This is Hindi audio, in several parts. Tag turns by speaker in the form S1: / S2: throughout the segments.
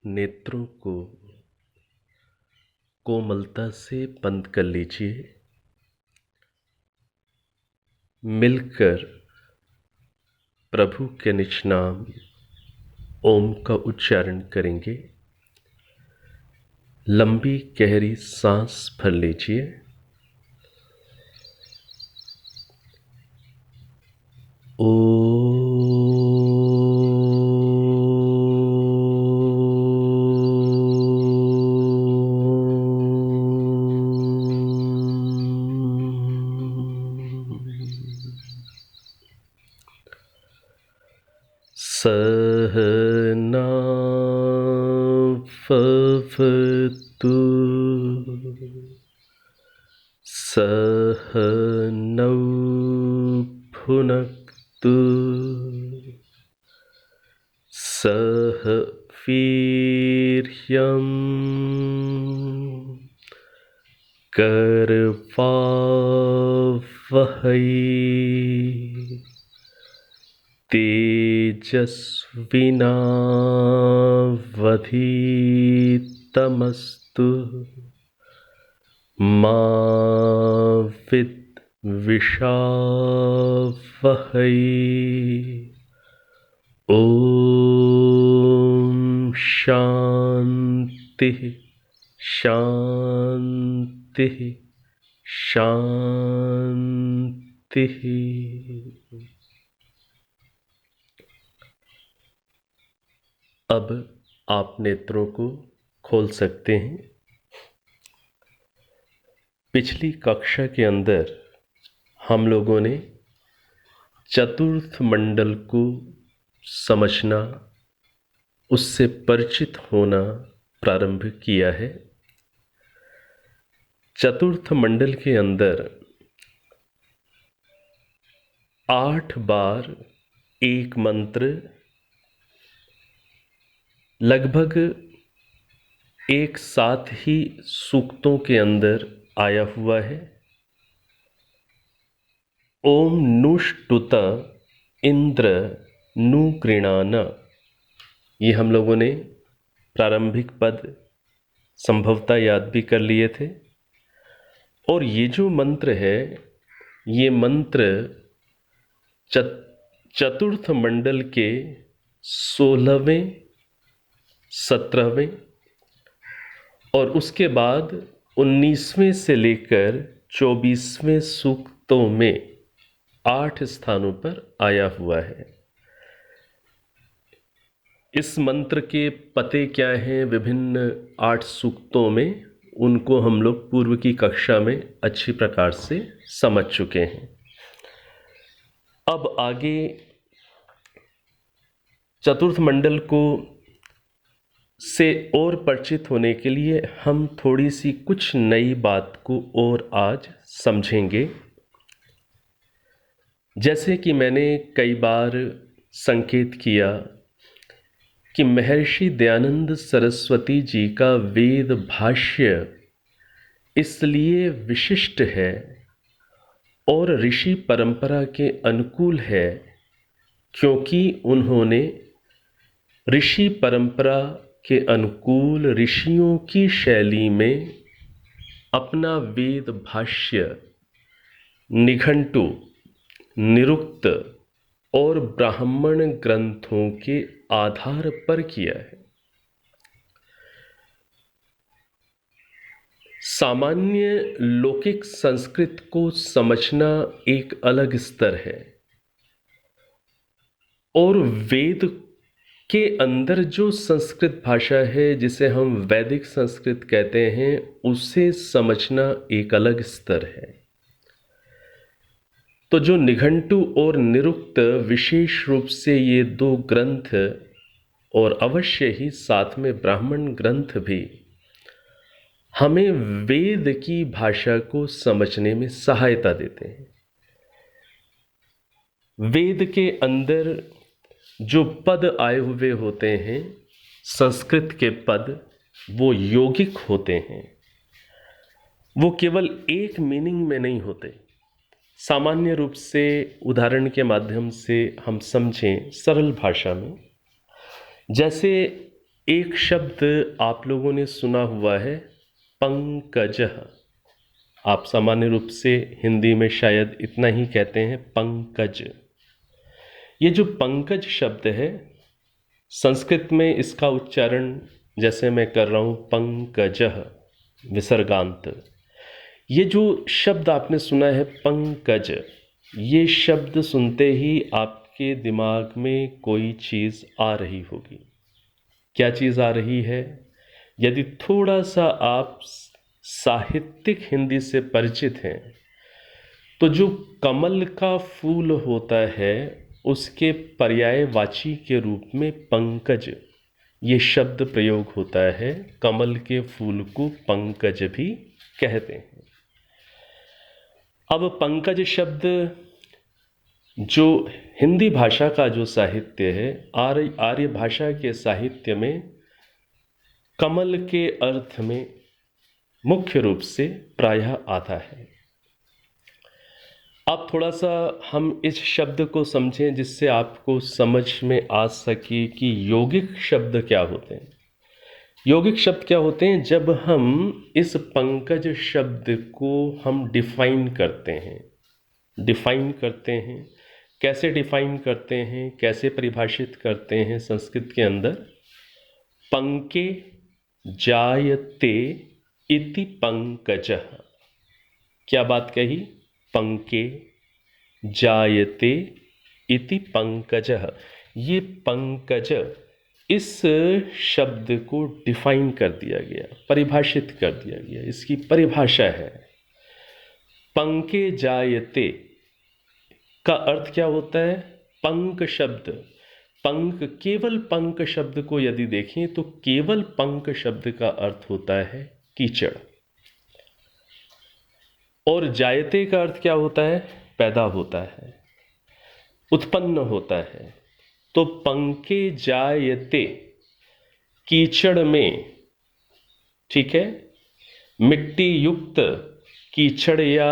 S1: नेत्रों को कोमलता से बंद कर लीजिए। मिलकर प्रभु के निज नाम ओम का उच्चारण करेंगे। लंबी गहरी सांस भर लीजिए। सहना भवतु सहनौ भुनक्तु सह वीर्यं करवावहै तेजस्विनावधीतमस्तु मा विद्विषावहै। ओम शांति शांति शांति। अब आप नेत्रों को खोल सकते हैं। पिछली कक्षा के अंदर हम लोगों ने चतुर्थ मंडल को समझना, उससे परिचित होना प्रारंभ किया है। चतुर्थ मंडल के अंदर 8 बार एक मंत्र लगभग एक साथ ही सूक्तों के अंदर आया हुआ है। ओम नुष्टुत इंद्र नु गृणान, ये हम लोगों ने प्रारंभिक पद संभवतः याद भी कर लिए थे। और ये जो मंत्र है, ये मंत्र चतुर्थ मंडल के 16वें 17वें और उसके बाद 19वें से लेकर 24वें सूक्तों में 8 स्थानों पर आया हुआ है। इस मंत्र के पते क्या हैं विभिन्न 8 सूक्तों में, उनको हम लोग पूर्व की कक्षा में अच्छी प्रकार से समझ चुके हैं। अब आगे चतुर्थ मंडल को से और परिचित होने के लिए हम थोड़ी सी कुछ नई बात को और आज समझेंगे। जैसे कि मैंने कई बार संकेत किया कि महर्षि दयानंद सरस्वती जी का वेद भाष्य इसलिए विशिष्ट है और ऋषि परंपरा के अनुकूल है क्योंकि उन्होंने ऋषि परंपरा के अनुकूल ऋषियों की शैली में अपना वेद भाष्य निघंटु, निरुक्त और ब्राह्मण ग्रंथों के आधार पर किया है। सामान्य लौकिक संस्कृत को समझना एक अलग स्तर है और वेद के अंदर जो संस्कृत भाषा है जिसे हम वैदिक संस्कृत कहते हैं, उसे समझना एक अलग स्तर है। तो जो निघंटु और निरुक्त विशेष रूप से ये 2 ग्रंथ और अवश्य ही साथ में ब्राह्मण ग्रंथ भी हमें वेद की भाषा को समझने में सहायता देते हैं। वेद के अंदर जो पद आए हुए होते हैं, संस्कृत के पद, वो यौगिक होते हैं। वो केवल एक मीनिंग में नहीं होते। सामान्य रूप से उदाहरण के माध्यम से हम समझें सरल भाषा में, जैसे एक शब्द आप लोगों ने सुना हुआ है, पंकजः। आप सामान्य रूप से हिंदी में शायद इतना ही कहते हैं, पंकज। ये जो पंकज शब्द है, संस्कृत में इसका उच्चारण जैसे मैं कर रहा हूँ, पंकजः विसर्गांत। ये जो शब्द आपने सुना है पंकज, ये शब्द सुनते ही आपके दिमाग में कोई चीज़ आ रही होगी। क्या चीज़ आ रही है? यदि थोड़ा सा आप साहित्यिक हिंदी से परिचित हैं तो जो कमल का फूल होता है उसके पर्यायवाची के रूप में पंकज ये शब्द प्रयोग होता है। कमल के फूल को पंकज भी कहते हैं। अब पंकज शब्द जो हिंदी भाषा का जो साहित्य है, आर्य भाषा के साहित्य में कमल के अर्थ में मुख्य रूप से प्रायः आता है। अब थोड़ा सा हम इस शब्द को समझें जिससे आपको समझ में आ सके कि यौगिक शब्द क्या होते हैं। यौगिक शब्द क्या होते हैं? जब हम इस पंकज शब्द को हम डिफाइन करते हैं, कैसे डिफाइन करते हैं, कैसे परिभाषित करते हैं संस्कृत के अंदर? पंके जायते इति पंकजः। क्या बात कही? पंके जायते इति पंकजः। ये पंकज, इस शब्द को डिफाइन कर दिया गया, परिभाषित कर दिया गया। इसकी परिभाषा है पंके जायते का अर्थ क्या होता है? पंक शब्द, पंक, केवल पंक शब्द को यदि देखें तो केवल पंक शब्द का अर्थ होता है कीचड़। और जायते का अर्थ क्या होता है? पैदा होता है, उत्पन्न होता है। तो पंके जायते, कीचड़ में, ठीक है, मिट्टी युक्त कीचड़ या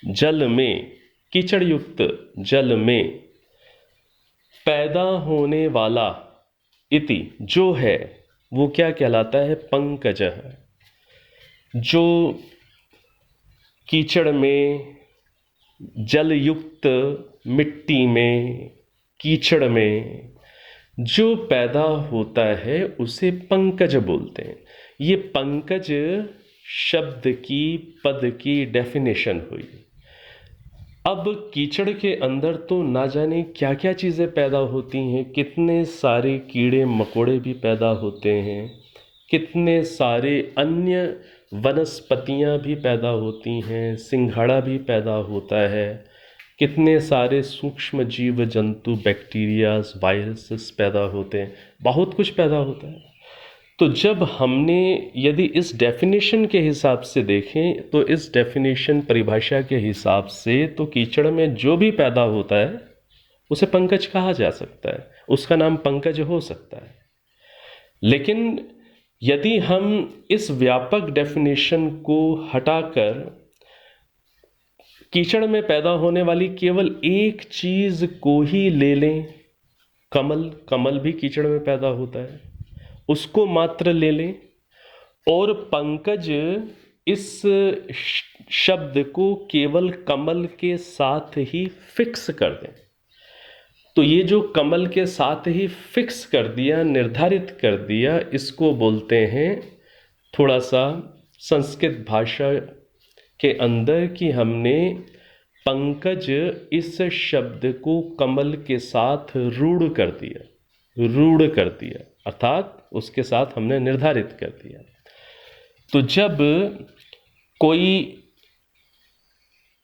S1: जल में, कीचड़ युक्त जल में पैदा होने वाला इति जो है वो क्या कहलाता है? पंकजः। जो कीचड़ में, जल युक्त मिट्टी में, कीचड़ में जो पैदा होता है उसे पंकज बोलते हैं। ये पंकज शब्द की, पद की डेफिनेशन हुई। अब कीचड़ के अंदर तो ना जाने क्या क्या चीज़ें पैदा होती हैं, कितने सारे कीड़े मकोड़े भी पैदा होते हैं, कितने सारे अन्य वनस्पतियां भी पैदा होती हैं, सिंघाड़ा भी पैदा होता है, कितने सारे सूक्ष्म जीव जंतु, बैक्टीरियाज, वायरसेस पैदा होते हैं, बहुत कुछ पैदा होता है। तो जब हमने यदि इस डेफिनेशन के हिसाब से देखें तो इस डेफिनेशन, परिभाषा के हिसाब से तो कीचड़ में जो भी पैदा होता है उसे पंकज कहा जा सकता है, उसका नाम पंकज हो सकता है। लेकिन यदि हम इस व्यापक डेफिनेशन को हटाकर कीचड़ में पैदा होने वाली केवल एक चीज को ही ले लें, कमल, कमल भी कीचड़ में पैदा होता है, उसको मात्र ले लें और पंकज इस शब्द को केवल कमल के साथ ही फिक्स कर दें, तो ये जो कमल के साथ ही फिक्स कर दिया, निर्धारित कर दिया, इसको बोलते हैं थोड़ा सा संस्कृत भाषा के अंदर कि हमने पंकज इस शब्द को कमल के साथ रूढ़ कर दिया, अर्थात उसके साथ हमने निर्धारित कर दिया। तो जब कोई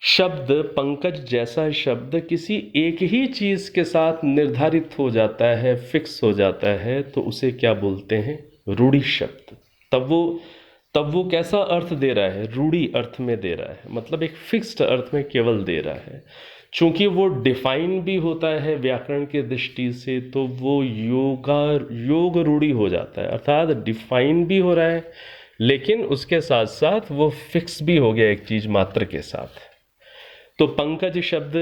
S1: शब्द, पंकज जैसा शब्द किसी एक ही चीज के साथ निर्धारित हो जाता है, फिक्स हो जाता है, तो उसे क्या बोलते हैं? रूढ़ि शब्द। तब वो कैसा अर्थ दे रहा है? रूढ़ि अर्थ में दे रहा है, मतलब एक फिक्स्ड अर्थ में केवल दे रहा है। चूंकि वो डिफाइन भी होता है व्याकरण के दृष्टि से, तो वो योग रूढ़ि हो जाता है, अर्थात डिफाइन भी हो रहा है लेकिन उसके साथ साथ वो फिक्स भी हो गया एक चीज मात्र के साथ। तो पंकज शब्द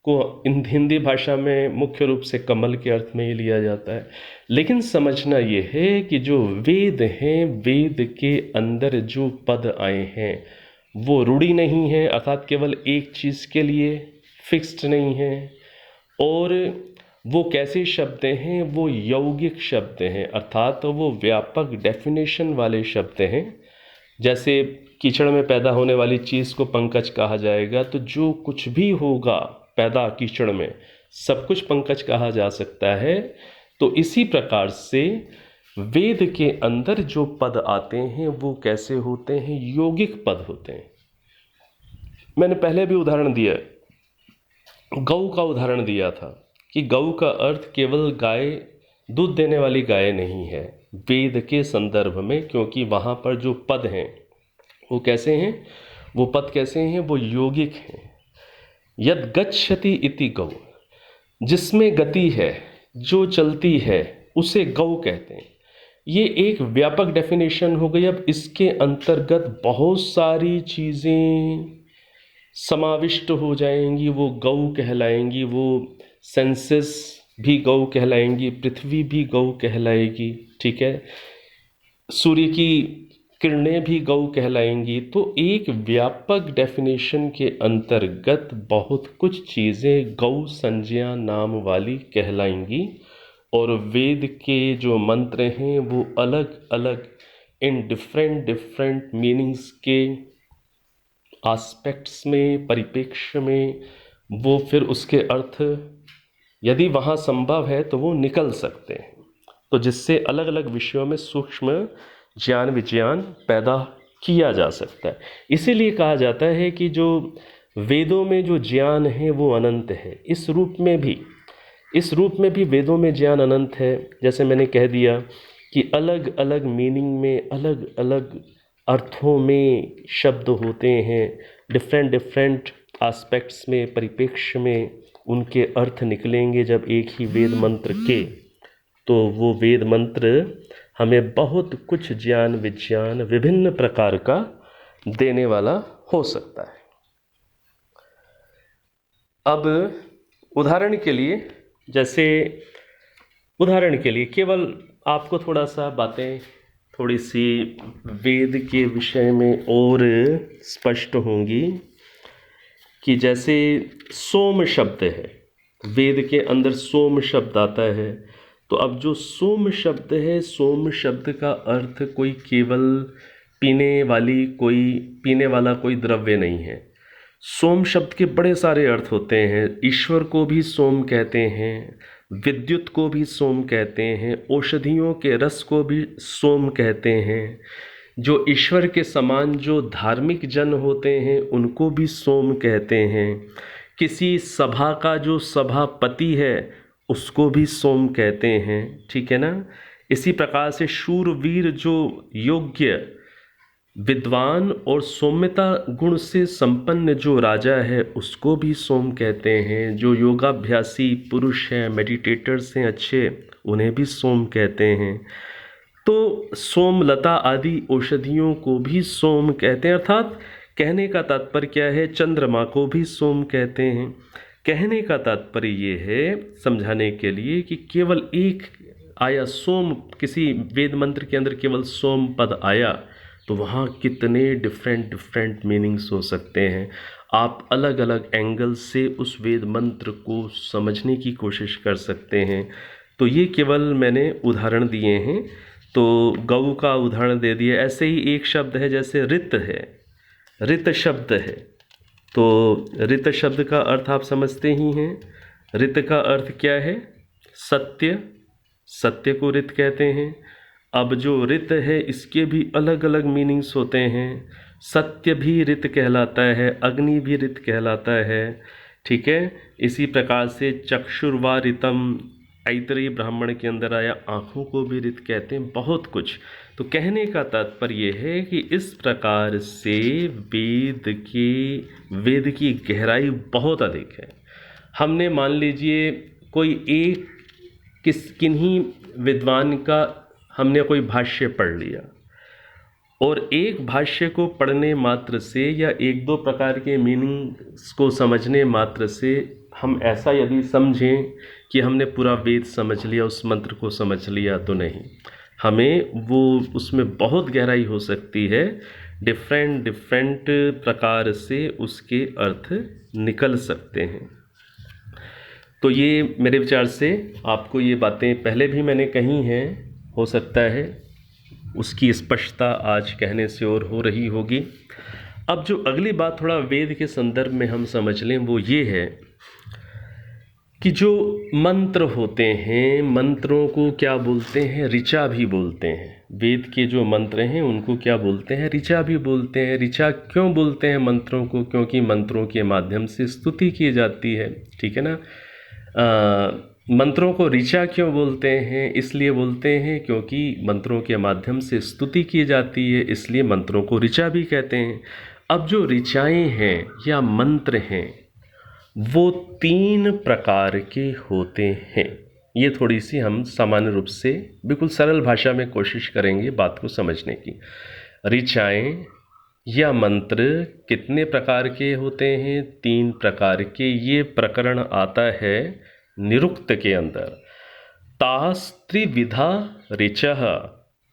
S1: को हिंदी भाषा में मुख्य रूप से कमल के अर्थ में ही लिया जाता है। लेकिन समझना ये है कि जो वेद हैं, वेद के अंदर जो पद आए हैं वो रूढ़ी नहीं है, अर्थात केवल एक चीज़ के लिए फिक्स्ड नहीं है। और वो कैसे शब्द हैं, वो यौगिक शब्द हैं, अर्थात तो वो व्यापक डेफिनेशन वाले शब्द हैं। जैसे कीचड़ में पैदा होने वाली चीज़ को पंकज कहा जाएगा, तो जो कुछ भी होगा पैदा कीचड़ में सब कुछ पंकज कहा जा सकता है। तो इसी प्रकार से वेद के अंदर जो पद आते हैं वो कैसे होते हैं, यौगिक पद होते हैं। मैंने पहले भी उदाहरण दिया, गौ का उदाहरण दिया था कि गौ का अर्थ केवल गाय, दूध देने वाली गाय नहीं है वेद के संदर्भ में, क्योंकि वहाँ पर जो पद हैं वो कैसे हैं, वो पद कैसे हैं, वो यौगिक हैं। यद गच्छति इति गौ, जिसमें गति है, जो चलती है, उसे गौ कहते हैं। ये एक व्यापक डेफिनेशन हो गई। अब इसके अंतर्गत बहुत सारी चीज़ें समाविष्ट हो जाएंगी, वो गौ कहलाएंगी, वो सेंसेस भी गौ कहलाएंगी, पृथ्वी भी गौ कहलाएगी, ठीक है, सूर्य की किरणें भी गौ कहलाएंगी। तो एक व्यापक डेफिनेशन के अंतर्गत बहुत कुछ चीज़ें गौ संज्ञा नाम वाली कहलाएंगी। और वेद के जो मंत्र हैं वो अलग अलग इन डिफरेंट मीनिंग्स के आस्पेक्ट्स में, परिप्रेक्ष्य में, वो फिर उसके अर्थ यदि वहाँ संभव है तो वो निकल सकते हैं। तो जिससे अलग अलग विषयों में सूक्ष्म ज्ञान विज्ञान पैदा किया जा सकता है। इसीलिए कहा जाता है कि जो वेदों में जो ज्ञान है वो अनंत है। इस रूप में भी वेदों में ज्ञान अनंत है। जैसे मैंने कह दिया कि अलग अलग मीनिंग में, अलग अलग अर्थों में शब्द होते हैं, डिफरेंट एस्पेक्ट्स में, परिप्रेक्ष्य में उनके अर्थ निकलेंगे जब एक ही वेद मंत्र के, तो वो वेद मंत्र हमें बहुत कुछ ज्ञान विज्ञान विभिन्न प्रकार का देने वाला हो सकता है। अब उदाहरण के लिए केवल आपको थोड़ा सा बातें थोड़ी सी वेद के विषय में और स्पष्ट होंगी कि जैसे सोम शब्द है, वेद के अंदर सोम शब्द आता है। तो अब जो सोम शब्द है, सोम शब्द का अर्थ कोई केवल पीने वाला कोई द्रव्य नहीं है। सोम शब्द के बड़े सारे अर्थ होते हैं। ईश्वर को भी सोम कहते हैं, विद्युत को भी सोम कहते हैं, औषधियों के रस को भी सोम कहते हैं। जो ईश्वर के समान जो धार्मिक जन होते हैं उनको भी सोम कहते हैं। किसी सभा का जो सभापति है उसको भी सोम कहते हैं, ठीक है ना। इसी प्रकार से शूरवीर जो योग्य विद्वान और सौम्यता गुण से संपन्न जो राजा है उसको भी सोम कहते हैं। जो योगाभ्यासी पुरुष हैं, मेडिटेटर्स हैं अच्छे, उन्हें भी सोम कहते हैं। तो सोमलता आदि औषधियों को भी सोम कहते हैं। अर्थात कहने का तात्पर्य क्या है, चंद्रमा को भी सोम कहते हैं। कहने का तात्पर्य ये है समझाने के लिए कि केवल एक आया सोम, किसी वेद मंत्र के अंदर केवल सोम पद आया तो वहाँ कितने डिफरेंट मीनिंग्स हो सकते हैं। आप अलग अलग एंगल से उस वेद मंत्र को समझने की कोशिश कर सकते हैं। तो ये केवल मैंने उदाहरण दिए हैं। तो गौ का उदाहरण दे दिया। ऐसे ही एक शब्द है जैसे ऋत है, ऋत शब्द है। तो ऋत शब्द का अर्थ आप समझते ही हैं। ऋत का अर्थ क्या है, सत्य, सत्य को ऋत कहते हैं। अब जो ऋत है इसके भी अलग अलग मीनिंग्स होते हैं। सत्य भी ऋत कहलाता है, अग्नि भी ऋत कहलाता है, ठीक है। इसी प्रकार से चक्षुर्वा ऋतम, ऐतरेय ब्राह्मण के अंदर आया, आँखों को भी ऋत कहते हैं, बहुत कुछ। तो कहने का तात्पर्य ये है कि इस प्रकार से वेद की गहराई बहुत अधिक है। हमने मान लीजिए कोई एक किन्हीं विद्वान का हमने कोई भाष्य पढ़ लिया और एक भाष्य को पढ़ने मात्र से या एक दो प्रकार के मीनिंग्स को समझने मात्र से हम ऐसा यदि समझें कि हमने पूरा वेद समझ लिया, उस मंत्र को समझ लिया, तो नहीं। हमें वो उसमें बहुत गहराई हो सकती है, डिफरेंट डिफरेंट प्रकार से उसके अर्थ निकल सकते हैं। तो ये मेरे विचार से आपको ये बातें पहले भी मैंने कही हैं, हो सकता है उसकी स्पष्टता आज कहने से और हो रही होगी। अब जो अगली बात थोड़ा वेद के संदर्भ में हम समझ लें वो ये है कि जो मंत्र होते हैं, मंत्रों को क्या बोलते हैं? ऋचा भी बोलते हैं। वेद के जो मंत्र हैं उनको क्या बोलते हैं? ऋचा भी बोलते हैं। ऋचा क्यों बोलते हैं मंत्रों को? क्योंकि मंत्रों के माध्यम से स्तुति की जाती है, ठीक है ना। मंत्रों को ऋचा क्यों बोलते हैं? इसलिए बोलते हैं क्योंकि मंत्रों के माध्यम से स्तुति की जाती है, इसलिए मंत्रों को ऋचा भी कहते हैं। अब जो ऋचाएँ हैं या मंत्र हैं वो 3 प्रकार के होते हैं। ये थोड़ी सी हम सामान्य रूप से बिल्कुल सरल भाषा में कोशिश करेंगे बात को समझने की। ऋचाएँ या मंत्र कितने प्रकार के होते हैं? 3 प्रकार के। ये प्रकरण आता है निरुक्त के अंदर। तास त्रिविधा ऋचः,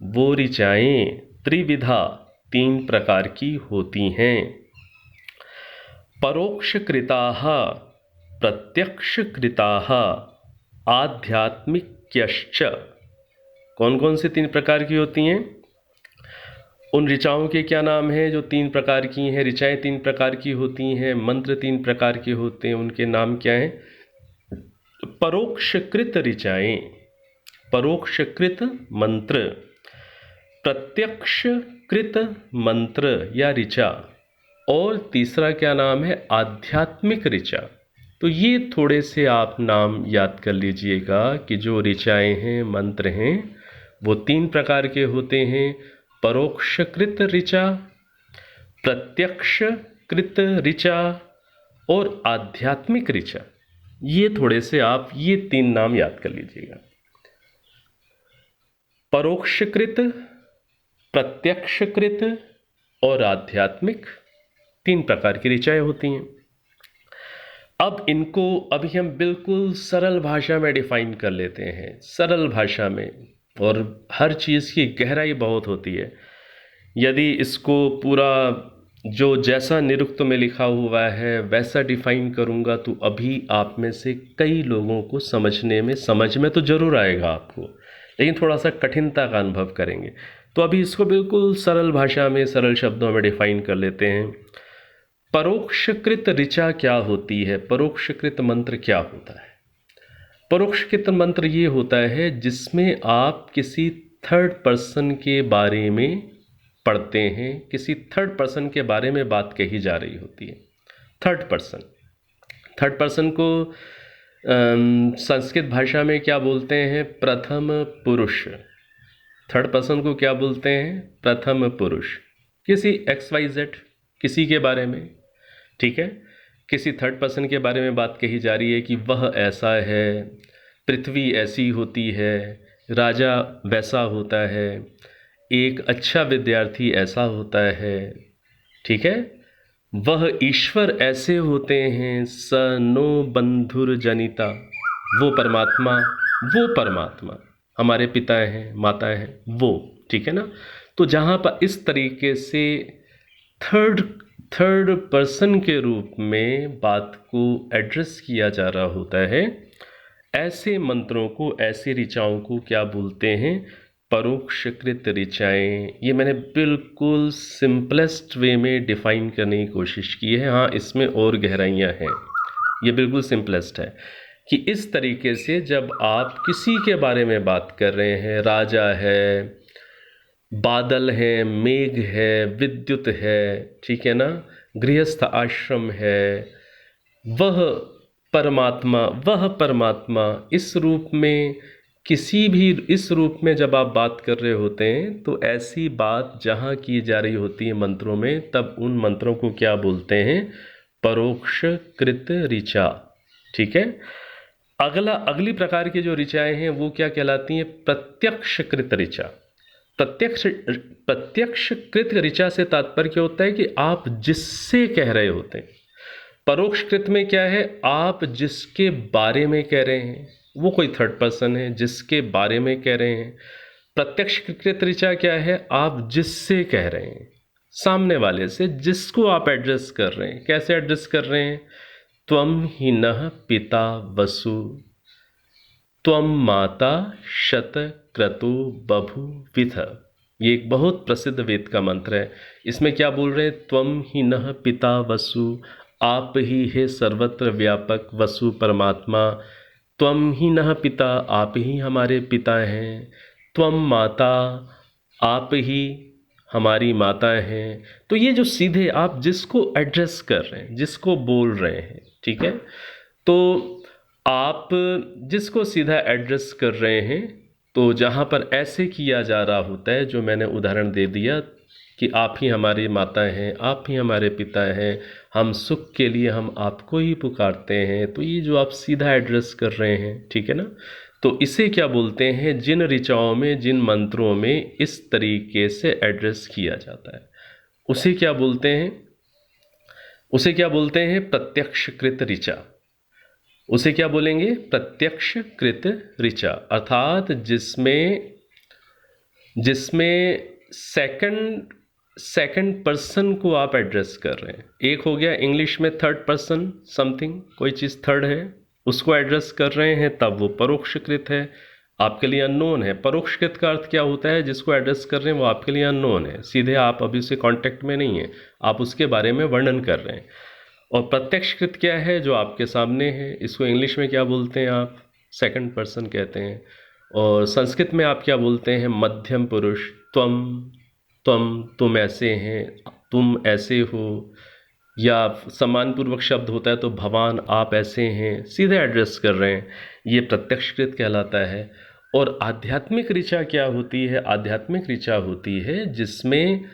S1: वो ऋचाएँ त्रिविधा 3 प्रकार की होती हैं। परोक्षकृताः, प्रत्यक्षकृताः, आध्यात्मिक्यश्च। कौन कौन से 3 प्रकार की होती हैं? उन ऋचाओं के क्या नाम हैं जो 3 प्रकार की हैं? ऋचाएँ 3 प्रकार की होती हैं, मंत्र 3 प्रकार के होते हैं, उनके नाम क्या हैं? परोक्षकृत ऋचाएँ, परोक्षकृत मंत्र, प्रत्यक्षकृत मंत्र या ऋचा, और तीसरा क्या नाम है? आध्यात्मिक ऋचा। तो ये थोड़े से आप नाम याद कर लीजिएगा कि जो ऋचाएँ हैं, मंत्र हैं, वो 3 प्रकार के होते हैं। परोक्षकृत ऋचा, प्रत्यक्षकृत ऋचा और आध्यात्मिक ऋचा। ये थोड़े से आप ये 3 नाम याद कर लीजिएगा। परोक्षकृत, प्रत्यक्षकृत और आध्यात्मिक 3 प्रकार की ऋचाएँ होती हैं। अब इनको अभी हम बिल्कुल सरल भाषा में डिफाइन कर लेते हैं, सरल भाषा में। और हर चीज़ की गहराई बहुत होती है। यदि इसको पूरा जो जैसा निरुक्त में लिखा हुआ है वैसा डिफाइन करूँगा तो अभी आप में से कई लोगों को समझ में तो ज़रूर आएगा आपको, लेकिन थोड़ा सा कठिनता का अनुभव करेंगे। तो अभी इसको बिल्कुल सरल भाषा में, सरल शब्दों में डिफाइन कर लेते हैं। परोक्षकृत ऋचा क्या होती है? परोक्षकृत मंत्र क्या होता है? परोक्षकृत मंत्र ये होता है जिसमें आप किसी थर्ड पर्सन के बारे में पढ़ते हैं, किसी थर्ड पर्सन के बारे में बात कही जा रही होती है। थर्ड पर्सन को संस्कृत भाषा में क्या बोलते हैं? प्रथम पुरुष। थर्ड पर्सन को क्या बोलते हैं? प्रथम पुरुष। किसी XYZ किसी के बारे में, ठीक है, किसी थर्ड पर्सन के बारे में बात कही जा रही है कि वह ऐसा है, पृथ्वी ऐसी होती है, राजा वैसा होता है, एक अच्छा विद्यार्थी ऐसा होता है, ठीक है, वह ईश्वर ऐसे होते हैं, स नो बंधुर जनिता, वो परमात्मा हमारे पिता हैं, माता हैं, वो, ठीक है ना। तो जहाँ पर इस तरीके से थर्ड पर्सन के रूप में बात को एड्रेस किया जा रहा होता है, ऐसे मंत्रों को, ऐसे ऋचाओं को क्या बोलते हैं? परोक्षकृत ऋचाएँ। ये मैंने बिल्कुल सिंपलेस्ट वे में डिफाइन करने की कोशिश की है। हाँ, इसमें और गहराइयाँ हैं, ये बिल्कुल सिंपलेस्ट है कि इस तरीके से जब आप किसी के बारे में बात कर रहे हैं, राजा है, बादल है, मेघ है, विद्युत है, ठीक है ना, गृहस्थ आश्रम है, वह परमात्मा इस रूप में, किसी भी इस रूप में जब आप बात कर रहे होते हैं तो ऐसी बात जहाँ की जा रही होती है मंत्रों में, तब उन मंत्रों को क्या बोलते हैं? परोक्षकृत ऋचा, ठीक है। अगली प्रकार की जो ऋचाएँ हैं वो क्या कहलाती हैं? प्रत्यक्षकृत ऋचा। प्रत्यक्ष कृत ऋचा से तात्पर्य होता है कि आप जिससे कह रहे होते हैं। परोक्ष कृत में क्या है, आप जिसके बारे में कह रहे हैं, वो कोई थर्ड पर्सन है जिसके बारे में कह रहे हैं। प्रत्यक्ष कृत ऋचा क्या है, आप जिससे कह रहे हैं, सामने वाले से, जिसको आप एड्रेस कर रहे हैं। कैसे एड्रेस कर रहे हैं, त्वम ही नः पिता वसु त्वम माता शत क्रतु बभूविथ। ये एक बहुत प्रसिद्ध वेद का मंत्र है। इसमें क्या बोल रहे हैं, त्वम ही नः पिता वसु, आप ही है सर्वत्र व्यापक वसु परमात्मा। त्वम ही नः पिता, आप ही हमारे पिता हैं। त्वम माता, आप ही हमारी माता हैं। तो ये जो सीधे आप जिसको एड्रेस कर रहे हैं, जिसको बोल रहे हैं, ठीक है, तो आप जिसको सीधा एड्रेस कर रहे हैं, तो जहाँ पर ऐसे किया जा रहा होता है, जो मैंने उदाहरण दे दिया कि आप ही हमारी माता हैं, आप ही हमारे पिता हैं, हम सुख के लिए हम आपको ही पुकारते हैं, तो ये जो आप सीधा एड्रेस कर रहे हैं, ठीक है ना, तो इसे क्या बोलते हैं, जिन ऋचाओं में, जिन मंत्रों में इस तरीके से एड्रेस किया जाता है, उसे क्या बोलते हैं, उसे क्या बोलते हैं, प्रत्यक्ष कृत ऋचा। उसे क्या बोलेंगे, प्रत्यक्ष कृत ऋचा, अर्थात जिसमें सेकंड पर्सन को आप एड्रेस कर रहे हैं। एक हो गया इंग्लिश में थर्ड पर्सन, समथिंग, कोई चीज़ थर्ड है, उसको एड्रेस कर रहे हैं, तब वो परोक्ष कृत है, आपके लिए अननोन है। परोक्ष कृत का अर्थ क्या होता है, जिसको एड्रेस कर रहे हैं वो आपके लिए अननोन है, सीधे आप अभी उससे कांटेक्ट में नहीं है, आप उसके बारे में वर्णन कर रहे हैं। और प्रत्यक्ष कृत क्या है, जो आपके सामने है, इसको इंग्लिश में क्या बोलते हैं आप, सेकंड पर्सन कहते हैं। और संस्कृत में आप क्या बोलते हैं, मध्यम पुरुष, तुम ऐसे हैं, तुम ऐसे हो, या सम्मानपूर्वक शब्द होता है तो भवान, आप ऐसे हैं, सीधे एड्रेस कर रहे हैं, ये प्रत्यक्ष कृत कहलाता है। और आध्यात्मिक ऋचा क्या होती है, आध्यात्मिक ऋचा होती है जिसमें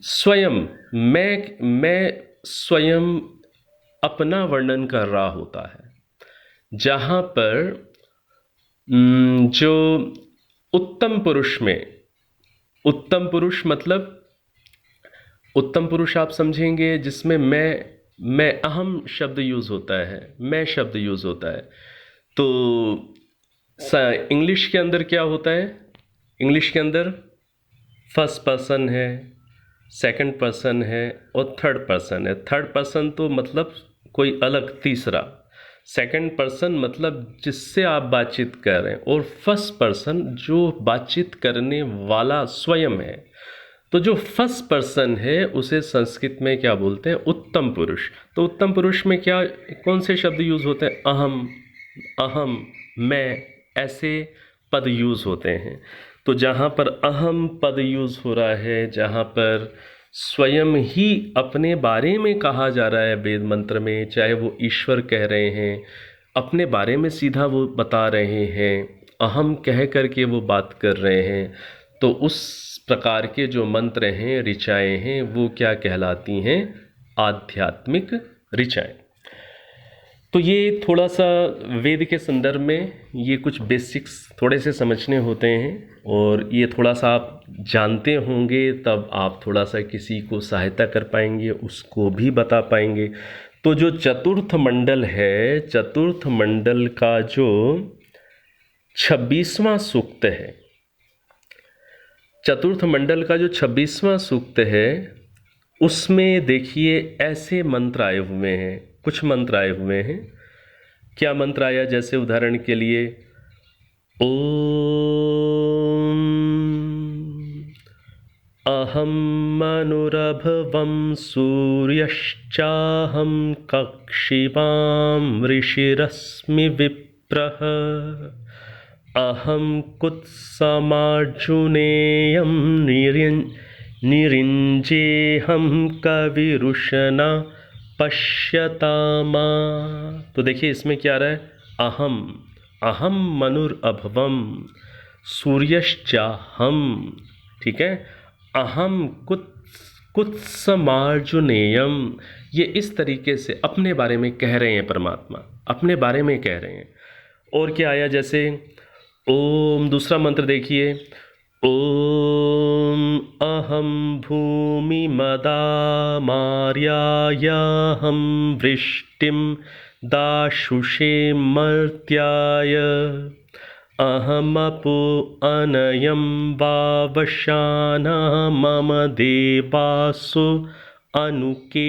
S1: स्वयं मैं स्वयं अपना वर्णन कर रहा होता है, जहाँ पर जो उत्तम पुरुष में, उत्तम पुरुष मतलब उत्तम पुरुष आप समझेंगे जिसमें मैं अहम शब्द यूज़ होता है, मैं शब्द यूज़ होता है। तो इंग्लिश के अंदर क्या होता है, इंग्लिश के अंदर फर्स्ट पर्सन है, सेकंड पर्सन है और थर्ड पर्सन है। थर्ड पर्सन तो मतलब कोई अलग तीसरा, सेकंड पर्सन मतलब जिससे आप बातचीत कर रहे हैं, और फर्स्ट पर्सन जो बातचीत करने वाला स्वयं है। तो जो फर्स्ट पर्सन है उसे संस्कृत में क्या बोलते हैं, उत्तम पुरुष। तो उत्तम पुरुष में क्या, कौन से शब्द यूज़ होते हैं, अहम, मैं, ऐसे पद यूज़ होते हैं। तो जहाँ पर अहम पद यूज़ हो रहा है, जहाँ पर स्वयं ही अपने बारे में कहा जा रहा है वेद मंत्र में, चाहे वो ईश्वर कह रहे हैं, अपने बारे में सीधा वो बता रहे हैं, अहम कह करके वो बात कर रहे हैं, तो उस प्रकार के जो मंत्र हैं, ऋचाएँ हैं, वो क्या कहलाती हैं, आध्यात्मिक ऋचाएँ। तो ये थोड़ा सा वेद के संदर्भ में ये कुछ बेसिक्स थोड़े से समझने होते हैं, और ये थोड़ा सा आप जानते होंगे तब आप थोड़ा सा किसी को सहायता कर पाएंगे, उसको भी बता पाएंगे। तो जो चतुर्थ मंडल है, चतुर्थ मंडल का जो 26वां सूक्त है, चतुर्थ मंडल का जो 26वां सूक्त है, उसमें देखिए ऐसे मंत्र आए हुए हैं, कुछ मंत्र आए हुए हैं। क्या मंत्र आया, जैसे उदाहरण के लिए ओम अहम मनुरभवं सूर्यश्चाहं कक्षिवां ऋषिरश्मि विप्रः अहम कुत्समार्जुनेयं निरिंजेहं कविरुषना पश्यतामा। तो देखिए इसमें क्या आ रहा है, अहम मनुरभवम सूर्यश्चाहम, ठीक है, अहम कुत्समार्जुनेयम, ये इस तरीके से अपने बारे में कह रहे हैं, परमात्मा अपने बारे में कह रहे हैं। और क्या आया, जैसे ओम, दूसरा मंत्र देखिए, ॐ अहं भूमिमदामार्यायाहं वृष्टिं दाशुषे मर्त्याय अहमपो अनयं वावशानः मम देवासु अनुकेतमायन।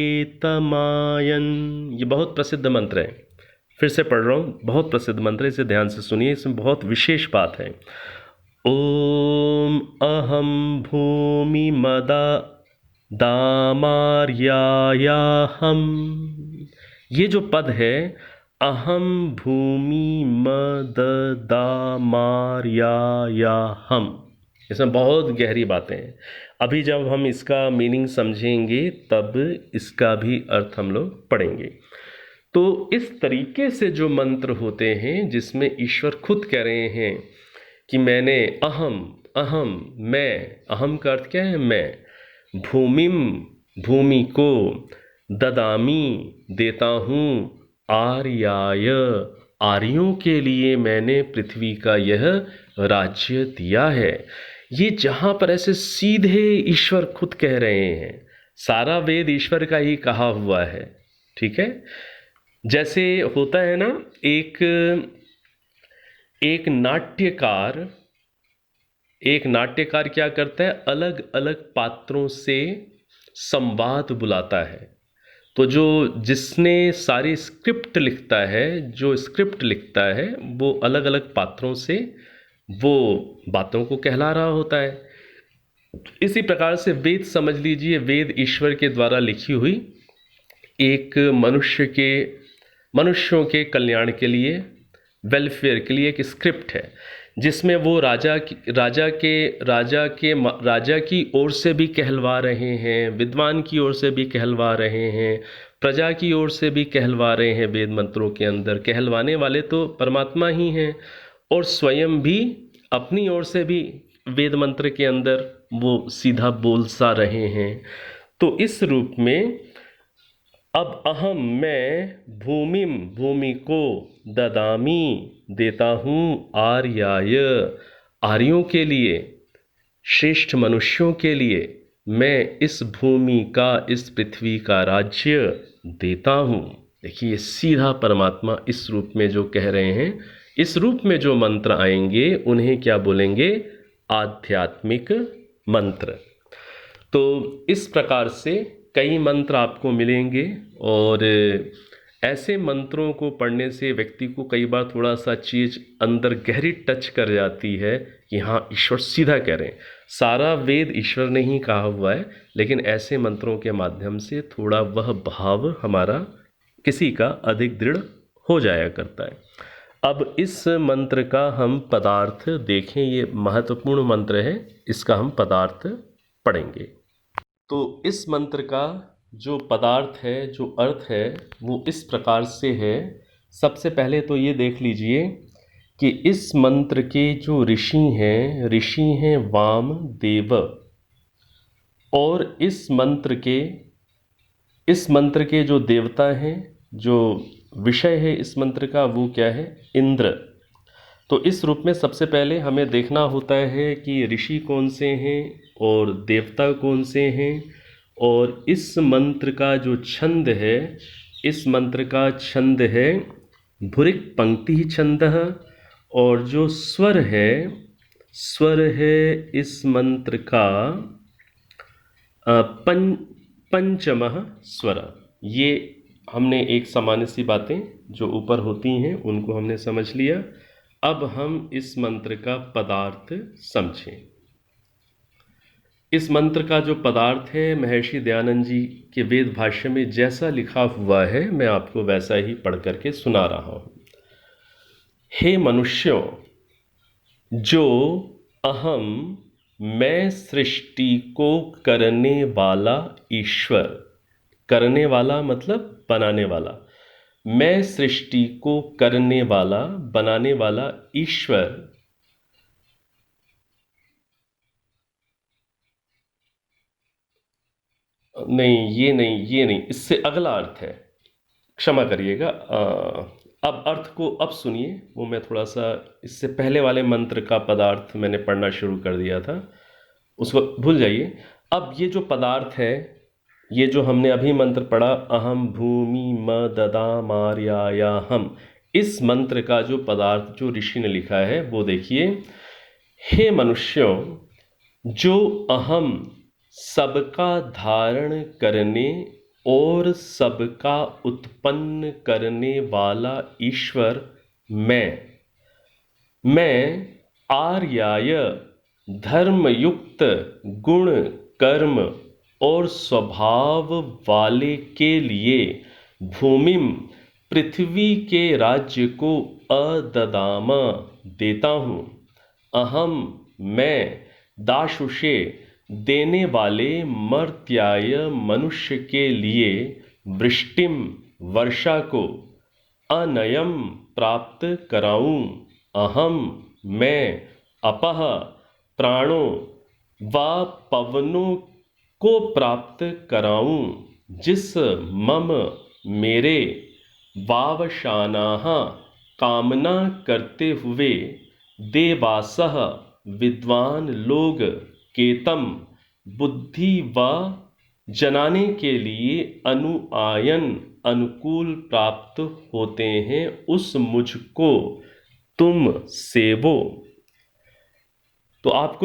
S1: ये बहुत प्रसिद्ध मंत्र है, फिर से पढ़ रहा हूँ, बहुत प्रसिद्ध मंत्र है, इसे ध्यान से सुनिए, इसमें बहुत विशेष बात है। ॐ अहं भूमिमदा दामार्यायाहम्, ये जो पद है अहम भूमि मददामार्यायाहम्, इसमें बहुत गहरी बातें हैं। अभी जब हम इसका मीनिंग समझेंगे तब इसका भी अर्थ हम लोग पढ़ेंगे। तो इस तरीके से जो मंत्र होते हैं जिसमें ईश्वर खुद कह रहे हैं कि मैंने अहम अहम मैं, अहम का अर्थ क्या है मैं, भूमिम भूमि को, ददामी देता हूँ, आर्याय आर्यों के लिए मैंने पृथ्वी का यह राज्य दिया है। ये जहाँ पर ऐसे सीधे ईश्वर खुद कह रहे हैं, सारा वेद ईश्वर का ही कहा हुआ है, ठीक है। जैसे होता है ना, एक नाट्यकार क्या करता है, अलग अलग पात्रों से संवाद बुलाता है। तो जिसने सारी स्क्रिप्ट लिखता है, जो स्क्रिप्ट लिखता है वो अलग अलग पात्रों से वो बातों को कहला रहा होता है। इसी प्रकार से वेद समझ लीजिए, वेद ईश्वर के द्वारा लिखी हुई एक मनुष्यों के कल्याण के लिए, वेलफेयर के लिए एक स्क्रिप्ट है, जिसमें वो राजा की ओर से भी कहलवा रहे हैं, विद्वान की ओर से भी कहलवा रहे हैं, प्रजा की ओर से भी कहलवा रहे हैं। वेद मंत्रों के अंदर कहलवाने वाले तो परमात्मा ही हैं, और स्वयं भी अपनी ओर से भी वेद मंत्र के अंदर वो सीधा बोल सा रहे हैं। तो इस रूप में अब अहम मैं भूमि को ददामी देता हूँ, आर्याय आर्यों के लिए, श्रेष्ठ मनुष्यों के लिए मैं इस भूमि का, इस पृथ्वी का राज्य देता हूँ। देखिए सीधा परमात्मा इस रूप में जो कह रहे हैं, इस रूप में जो मंत्र आएंगे उन्हें क्या बोलेंगे, आध्यात्मिक मंत्र। तो इस प्रकार से कई मंत्र आपको मिलेंगे, और ऐसे मंत्रों को पढ़ने से व्यक्ति को कई बार थोड़ा सा चीज़ अंदर गहरी टच कर जाती है कि हाँ ईश्वर सीधा कह रहे हैं। सारा वेद ईश्वर ने ही कहा हुआ है, लेकिन ऐसे मंत्रों के माध्यम से थोड़ा वह भाव हमारा किसी का अधिक दृढ़ हो जाया करता है। अब इस मंत्र का हम पदार्थ देखें, ये महत्वपूर्ण मंत्र है, इसका हम पदार्थ पढ़ेंगे। तो इस मंत्र का जो पदार्थ है, जो अर्थ है, वो इस प्रकार से है। सबसे पहले तो ये देख लीजिए कि इस मंत्र के जो ऋषि हैं वामदेव, और इस मंत्र के जो देवता हैं, जो विषय है इस मंत्र का, वो क्या है, इंद्र। तो इस रूप में सबसे पहले हमें देखना होता है कि ऋषि कौन से हैं और देवता कौन से हैं, और इस मंत्र का जो छंद है, इस मंत्र का छंद है भुरिक पंक्ति छंद, और जो स्वर है इस मंत्र का पंचमः स्वर। ये हमने एक सामान्य सी बातें जो ऊपर होती हैं उनको हमने समझ लिया। अब हम इस मंत्र का पदार्थ समझें। इस मंत्र का जो पदार्थ है, महर्षि दयानंद जी के वेद भाष्य में जैसा लिखा हुआ है, मैं आपको वैसा ही पढ़ करके सुना रहा हूँ। हे मनुष्यों, जो अहम मैं सृष्टि को करने वाला ईश्वर, करने वाला मतलब बनाने वाला, मैं सृष्टि को करने वाला, बनाने वाला ईश्वर, नहीं ये नहीं, इससे अगला अर्थ है, क्षमा करिएगा, अब अर्थ को अब सुनिए, वो मैं थोड़ा सा इससे पहले वाले मंत्र का पदार्थ मैंने पढ़ना शुरू कर दिया था, उसको भूल जाइए। अब ये जो पदार्थ है, ये जो हमने अभी मंत्र पढ़ा, अहम भूमि म ददा मार्याया हम, इस मंत्र का जो पदार्थ जो ऋषि ने लिखा है वो देखिए। हे मनुष्यों, जो अहम सबका धारण करने और सबका उत्पन्न करने वाला ईश्वर मैं आर्याय धर्मयुक्त गुण कर्म और स्वभाव वाले के लिए भूमिम पृथ्वी के राज्य को अददामा देता हूँ। अहम मैं दाशुषे देने वाले मर्त्याय मनुष्य के लिए वृष्टिम वर्षा को अनयम प्राप्त कराऊं। अहम मैं अपह प्राणों व पवनों को प्राप्त कराऊं, जिस मम मेरे वावशानाः कामना करते हुए देवासः विद्वान लोग केतम बुद्धि व जनाने के लिए अनुआयन अनुकूल प्राप्त होते हैं, उस मुझको तुम सेवो। तो आप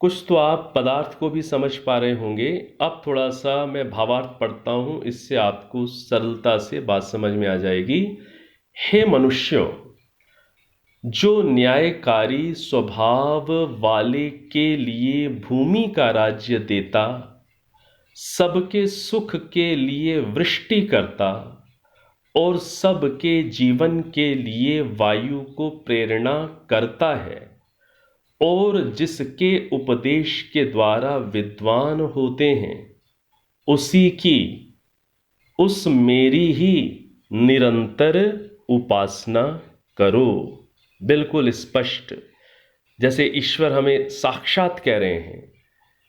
S1: कुछ तो आप पदार्थ को भी समझ पा रहे होंगे। अब थोड़ा सा मैं भावार्थ पढ़ता हूं, इससे आपको सरलता से बात समझ में आ जाएगी। हे मनुष्यों, जो न्यायकारी स्वभाव वाले के लिए भूमि का राज्य देता, सबके सुख के लिए वृष्टि करता और सबके जीवन के लिए वायु को प्रेरणा करता है, और जिसके उपदेश के द्वारा विद्वान होते हैं, उसी की उस मेरी ही निरंतर उपासना करो। बिल्कुल स्पष्ट, जैसे ईश्वर हमें साक्षात कह रहे हैं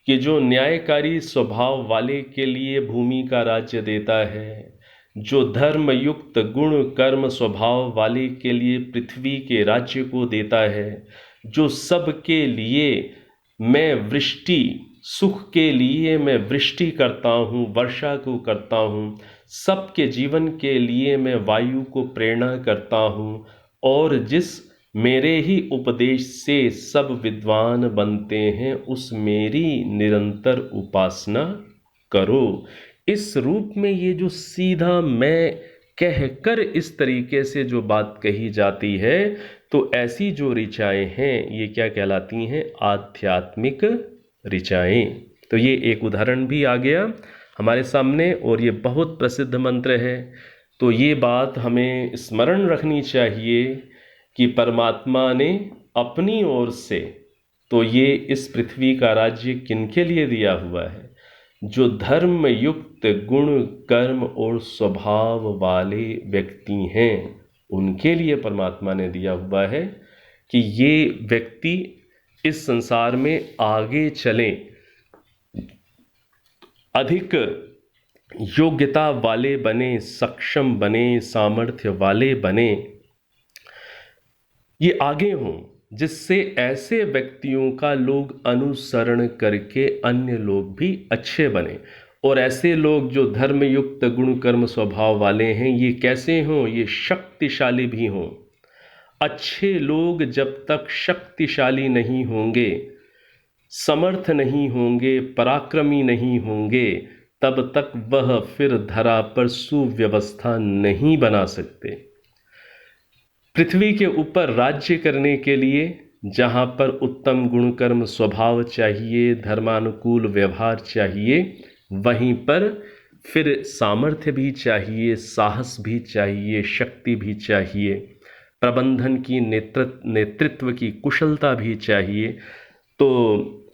S1: कि जो न्यायकारी स्वभाव वाले के लिए भूमि का राज्य देता है, जो धर्म युक्त गुण कर्म स्वभाव वाले के लिए पृथ्वी के राज्य को देता है, जो सबके लिए मैं वृष्टि सुख के लिए मैं वृष्टि करता हूँ, वर्षा को करता हूँ, सबके जीवन के लिए मैं वायु को प्रेरणा करता हूँ, और जिस मेरे ही उपदेश से सब विद्वान बनते हैं, उस मेरी निरंतर उपासना करो। इस रूप में ये जो सीधा मैं कहकर इस तरीके से जो बात कही जाती है, तो ऐसी जो ऋचाएँ हैं ये क्या कहलाती हैं? आध्यात्मिक ऋचाएँ। तो ये एक उदाहरण भी आ गया हमारे सामने, और ये बहुत प्रसिद्ध मंत्र है। तो ये बात हमें स्मरण रखनी चाहिए कि परमात्मा ने अपनी ओर से तो ये इस पृथ्वी का राज्य किनके लिए दिया हुआ है? जो धर्म युक्त गुण कर्म और स्वभाव वाले व्यक्ति हैं, उनके लिए परमात्मा ने दिया हुआ है कि ये व्यक्ति इस संसार में आगे चलें, अधिक योग्यता वाले बने, सक्षम बने, सामर्थ्य वाले बने, ये आगे हों, जिससे ऐसे व्यक्तियों का लोग अनुसरण करके अन्य लोग भी अच्छे बने। और ऐसे लोग जो धर्मयुक्त गुण कर्म स्वभाव वाले हैं, ये कैसे हों? ये शक्तिशाली भी हों। अच्छे लोग जब तक शक्तिशाली नहीं होंगे, समर्थ नहीं होंगे, पराक्रमी नहीं होंगे, तब तक वह फिर धरा पर सुव्यवस्था नहीं बना सकते। पृथ्वी के ऊपर राज्य करने के लिए जहाँ पर उत्तम गुण कर्म स्वभाव चाहिए, धर्मानुकूल व्यवहार चाहिए, वहीं पर फिर सामर्थ्य भी चाहिए, साहस भी चाहिए, शक्ति भी चाहिए, प्रबंधन की नेतृत्व की कुशलता भी चाहिए। तो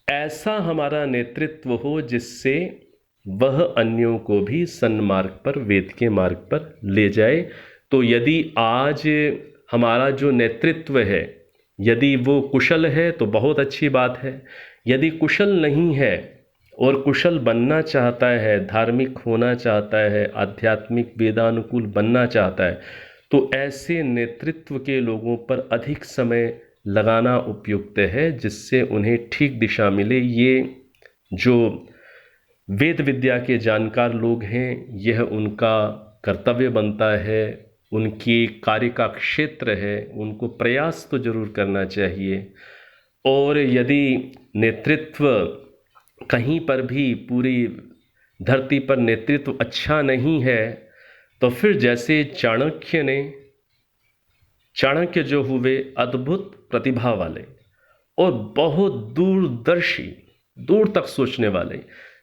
S1: ऐसा हमारा नेतृत्व हो जिससे वह अन्यों को भी सन्मार्ग पर, वेद के मार्ग पर ले जाए। तो यदि आज हमारा जो नेतृत्व है, यदि वो कुशल है तो बहुत अच्छी बात है। यदि कुशल नहीं है और कुशल बनना चाहता है, धार्मिक होना चाहता है, आध्यात्मिक वेदानुकूल बनना चाहता है, तो ऐसे नेतृत्व के लोगों पर अधिक समय लगाना उपयुक्त है, जिससे उन्हें ठीक दिशा मिले। ये जो वेद विद्या के जानकार लोग हैं, यह उनका कर्तव्य बनता है, उनकी कार्य का क्षेत्र है, उनको प्रयास तो जरूर करना चाहिए। और यदि नेतृत्व कहीं पर भी पूरी धरती पर नेतृत्व अच्छा नहीं है, तो फिर जैसे चाणक्य जो हुए अद्भुत प्रतिभा वाले और बहुत दूरदर्शी, दूर तक सोचने वाले,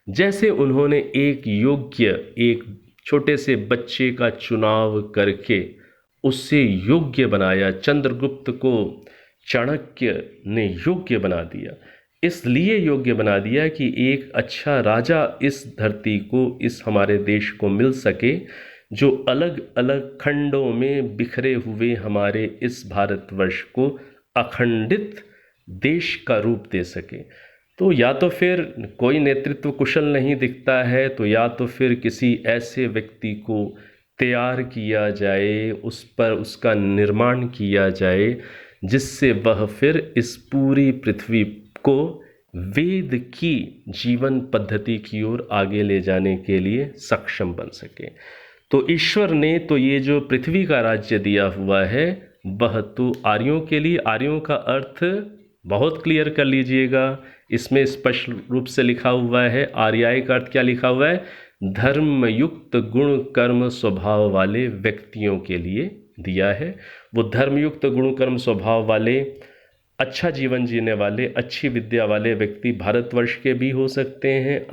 S1: जैसे उन्होंने एक छोटे से बच्चे का चुनाव करके उससे योग्य बनाया, चंद्रगुप्त को चाणक्य ने योग्य बना दिया। इसलिए योग्य बना दिया कि एक अच्छा राजा इस धरती को, इस हमारे देश को मिल सके, जो अलग अलग खंडों में बिखरे हुए हमारे इस भारतवर्ष को अखंडित देश का रूप दे सके। तो या तो फिर कोई नेतृत्व कुशल नहीं दिखता है, तो या तो फिर किसी ऐसे व्यक्ति को तैयार किया जाए, उस पर उसका निर्माण किया जाए, जिससे वह फिर इस पूरी पृथ्वी को वेद की जीवन पद्धति की ओर आगे ले जाने के लिए सक्षम बन सके। तो ईश्वर ने तो ये जो पृथ्वी का राज्य दिया हुआ है, वह तो आर्यों के लिए, आर्यों का अर्थ बहुत क्लियर कर लीजिएगा, इसमें स्पष्ट रूप से लिखा हुआ है। आर्याय का अर्थ क्या लिखा हुआ है? धर्मयुक्त गुण कर्म स्वभाव वाले व्यक्तियों के लिए दिया है। वो धर्मयुक्त गुण कर्म स्वभाव वाले, अच्छा जीवन जीने वाले, अच्छी विद्या वाले व्यक्ति भारतवर्ष के भी हो सकते हैं,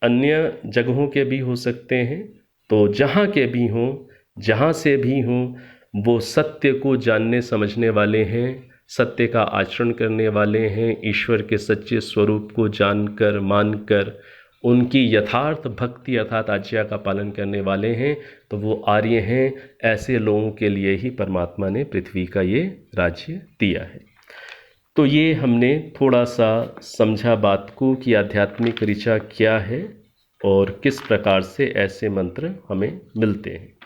S1: अन्य जगहों के भी हो सकते हैं। तो जहाँ के भी हों, जहाँ से भी हों, वो सत्य को जानने समझने वाले हैं, सत्य का आचरण करने वाले हैं, ईश्वर के सच्चे स्वरूप को जानकर मानकर उनकी यथार्थ भक्ति अर्थात आज्ञा का पालन करने वाले हैं, तो वो आर्य हैं। ऐसे लोगों के लिए ही परमात्मा ने पृथ्वी का ये राज्य दिया है। तो ये हमने थोड़ा सा समझा बात को कि आध्यात्मिक ऋचा क्या है और किस प्रकार से ऐसे मंत्र हमें मिलते हैं।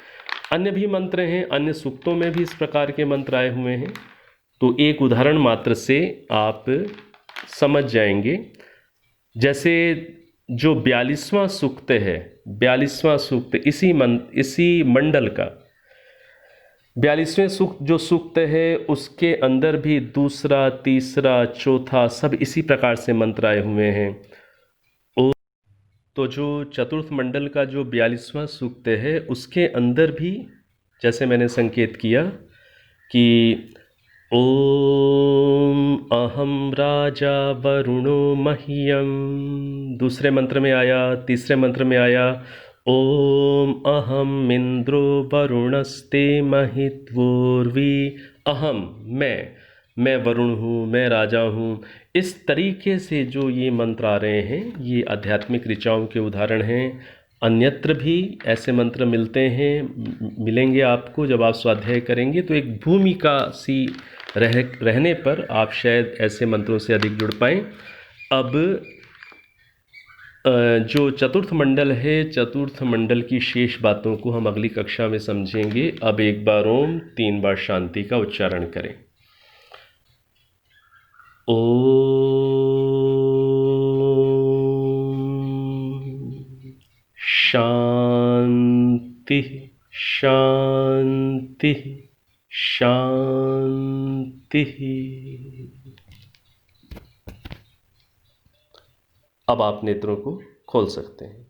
S1: अन्य भी मंत्र हैं, अन्य सूक्तों में भी इस प्रकार के मंत्र आए हुए हैं। तो एक उदाहरण मात्र से आप समझ जाएंगे। जैसे जो 42वां सूक्त है, 42वां सूक्त इसी मंडल का 42वें सूक्त जो सूक्त है, उसके अंदर भी दूसरा, तीसरा, चौथा सब इसी प्रकार से मंत्र आए हुए हैं। तो जो चतुर्थ मंडल का जो 42वां सूक्त है, उसके अंदर भी जैसे मैंने संकेत किया कि ओम अहम राजा वरुणो मह्यम, दूसरे मंत्र में आया, तीसरे मंत्र में आया ओम अहम इंद्रो वरुणस्ते महित्वोर्वी। अहम मैं वरुण हूँ, मैं राजा हूँ। इस तरीके से जो ये मंत्र आ रहे हैं, ये आध्यात्मिक ऋचाओं के उदाहरण हैं। अन्यत्र भी ऐसे मंत्र मिलेंगे आपको जब आप स्वाध्याय करेंगे। तो एक भूमिका सी रहने पर आप शायद ऐसे मंत्रों से अधिक जुड़ पाएँ। अब जो चतुर्थ मंडल है, चतुर्थ मंडल की शेष बातों को हम अगली कक्षा में समझेंगे। अब एक बार ओम 3 बार शांति का उच्चारण करें। ओम शांति शांति शांति। अब आप नेत्रों को खोल सकते हैं।